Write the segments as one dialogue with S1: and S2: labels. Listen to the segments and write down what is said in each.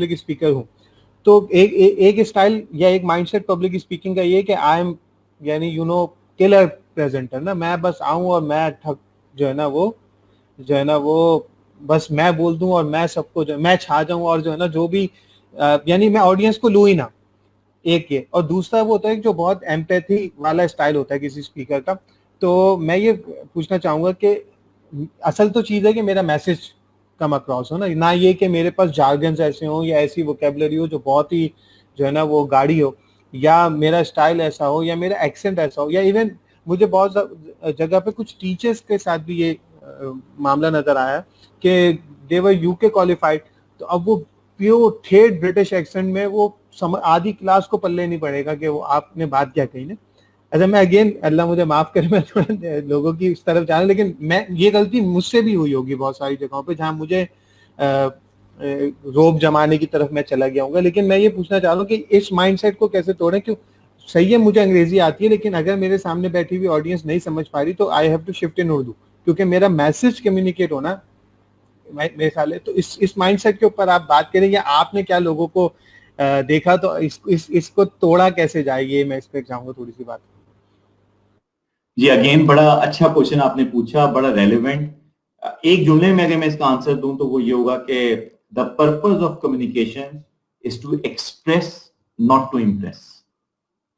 S1: Public speaker हूँ, तो एक स्टाइल या एक माइंडसेट पब्लिक स्पीकिंग का ये कि आई एम यानी यू नो किलर प्रेजेंटर ना, मैं बस आऊँ और मैं ठक जो है ना वो बस मैं बोल दूं और मैं सबको मैं छा जाऊं, और जो है ना जो भी यानी मैं ऑडियंस को लूँ ही ना, एक ये। और दूसरा वो होता है जो बहुत एम्पैथी वाला स्टाइल होता है किसी स्पीकर का। तो मैं ये पूछना चाहूंगा कि असल तो चीज़ है कि मेरा मैसेज कम अक्रॉस हो ना ये कि मेरे पास जार्गन्स ऐसे हो या ऐसी वोकेबलरी हो जो बहुत ही जो है ना वो गाढ़ी हो, या मेरा स्टाइल ऐसा हो, या मेरा एक्सेंट ऐसा हो, या इवन मुझे बहुत जगह पे कुछ टीचर्स के साथ भी ये मामला नजर आया कि दे वर यूके क्वालिफाइड, तो अब वो प्योर ठेठ ब्रिटिश एक्सेंट में वो आधी क्लास को पल्ले नहीं पड़ेगा कि वो आपने बात क्या कही ना। अच्छा, मैं अगेन अल्लाह मुझे माफ करे, मैं थोड़ा लोगों की इस तरफ जाना, लेकिन मैं ये गलती मुझसे भी हुई होगी बहुत सारी जगहों पे जहां मुझे रोब जमाने की तरफ मैं चला गया हूँ। लेकिन मैं ये पूछना चाह रहा हूँ कि इस माइंडसेट को कैसे तोड़ें। क्यों सही है मुझे अंग्रेजी आती है, लेकिन अगर मेरे सामने बैठी हुई ऑडियंस नहीं समझ पा रही तो I have to shift in Urdu, क्योंकि मेरा मैसेज कम्युनिकेट होना मेरे ख्याल है। तो इस माइंडसेट के ऊपर आप बात करें, या आपने क्या लोगों को देखा, तो इसको तोड़ा कैसे जाए, ये मैं इस पे चाहूंगा थोड़ी सी बात।
S2: जी अगेन बड़ा अच्छा क्वेश्चन आपने पूछा, बड़ा रेलेवेंट। एक जुमले में अगर मैं इसका आंसर दूं तो वो ये होगा कि the purpose of communication is to express not to impress.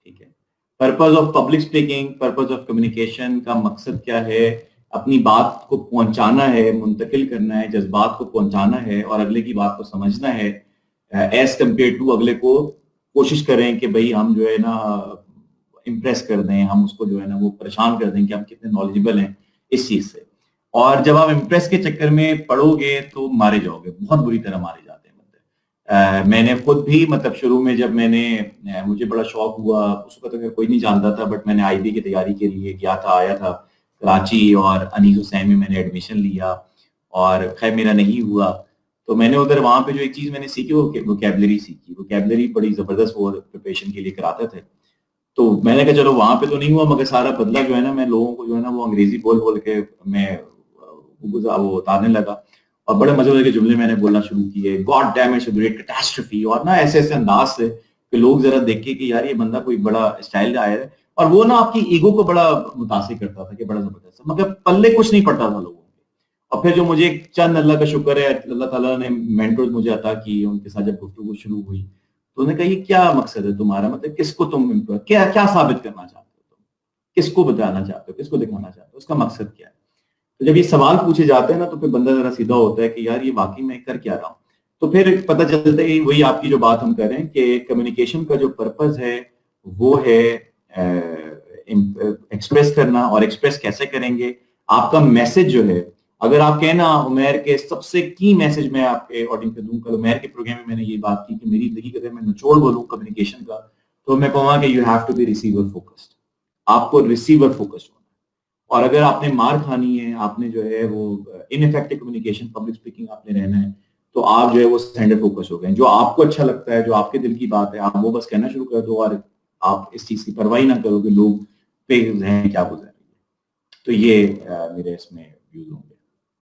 S2: ठीक है, purpose of public speaking, purpose of communication का मकसद क्या है? अपनी बात को पहुंचाना है, मुंतकिल करना है, जज्बात को पहुंचाना है और अगले की बात को समझना है, एज कम्पेयर टू अगले को कोशिश करें कि भाई हम जो है ना इम्प्रेस कर दें, हम उसको जो है ना वो परेशान कर दें कि हम कितने नॉलेजेबल हैं इस चीज से। और जब आप इम्प्रेस के चक्कर में पड़ोगे तो मारे जाओगे, बहुत बुरी तरह मारे जाते हैं बंदे। मैंने खुद भी मतलब शुरू में जब मुझे बड़ा शौक हुआ, उस वक्त तक कोई नहीं जानता था, बट मैंने आईबी की तैयारी के लिए गया था, आया था कराची और अनीस हुसैन में मैंने एडमिशन लिया और खैर मेरा नहीं हुआ। तो मैंने उधर वहां पे जो एक चीज मैंने सीखी वो वोकैबलरी सीखी। वोकैबलरी बड़ी जबरदस्त वो प्रिपरेशन के लिए कराते थे। तो मैंने कहा चलो वहां पे तो नहीं हुआ, मगर सारा बदला जो है ना मैं लोगों को जो है ना वो अंग्रेजी बोल बोल के मैं वो उतारने लगा और बड़े मजे के जुमले मैंने बोलना शुरू किए, god damn it's a great catastrophe, और ना ऐसे ऐसे अंदाज से कि लोग जरा देखे कि यार ये बंदा कोई बड़ा स्टाइल आया है। और वो ना आपकी ईगो को बड़ा मुतासिर करता था कि बड़ा जबरदस्त, मगर पल्ले कुछ नहीं पड़ता था लोगों के। और फिर जो मुझे चंद अल्लाह का शुक्र है, अल्लाह ताला ने मेंटर्स मुझे अता की, उनके साथ जब गुफ्तगू शुरू हुई तो उन्होंने कहा ये क्या मकसद है तुम्हारा, मतलब किसको तुम क्या क्या साबित करना चाहते हो, तुम किसको बताना चाहते हो, किसको दिखाना चाहते हो, उसका मकसद क्या है? तो जब ये सवाल पूछे जाते हैं ना तो फिर बंदा जरा सीधा होता है कि यार ये वाकई में कर क्या रहा हूँ। तो फिर पता चलता है वही आपकी जो बात हम कर रहे हैं कि कम्युनिकेशन का जो पर्पस है वो है एक्सप्रेस करना। और एक्सप्रेस कैसे करेंगे? आपका मैसेज जो है, अगर आप कहना उमैर के सबसे की मैसेज मैं आपके ऑडियंस को दूं, कल उमैर के प्रोग्राम में मैंने ये बात की कि मेरी जिंदगी का अगर मैं निचोड़ बोलूं कम्युनिकेशन का, तो मैं कहूंगा कि you have to be receiver focused. आपको रिसीवर फोकस्ड होना। और अगर आपने मार खानी है, आपने जो है वो इनइफेक्टिव कम्युनिकेशन पब्लिक स्पीकिंग आपने रहना है, तो आप जो है वो सेंडर फोकस हो गए। जो आपको अच्छा लगता है, जो आपके दिल की बात है, आप वो बस कहना शुरू कर दो और आप इस चीज की परवाही ना करो कि लोग पे हैं क्या गुजर रही है। तो ये मेरे इसमें व्यूज होंगे।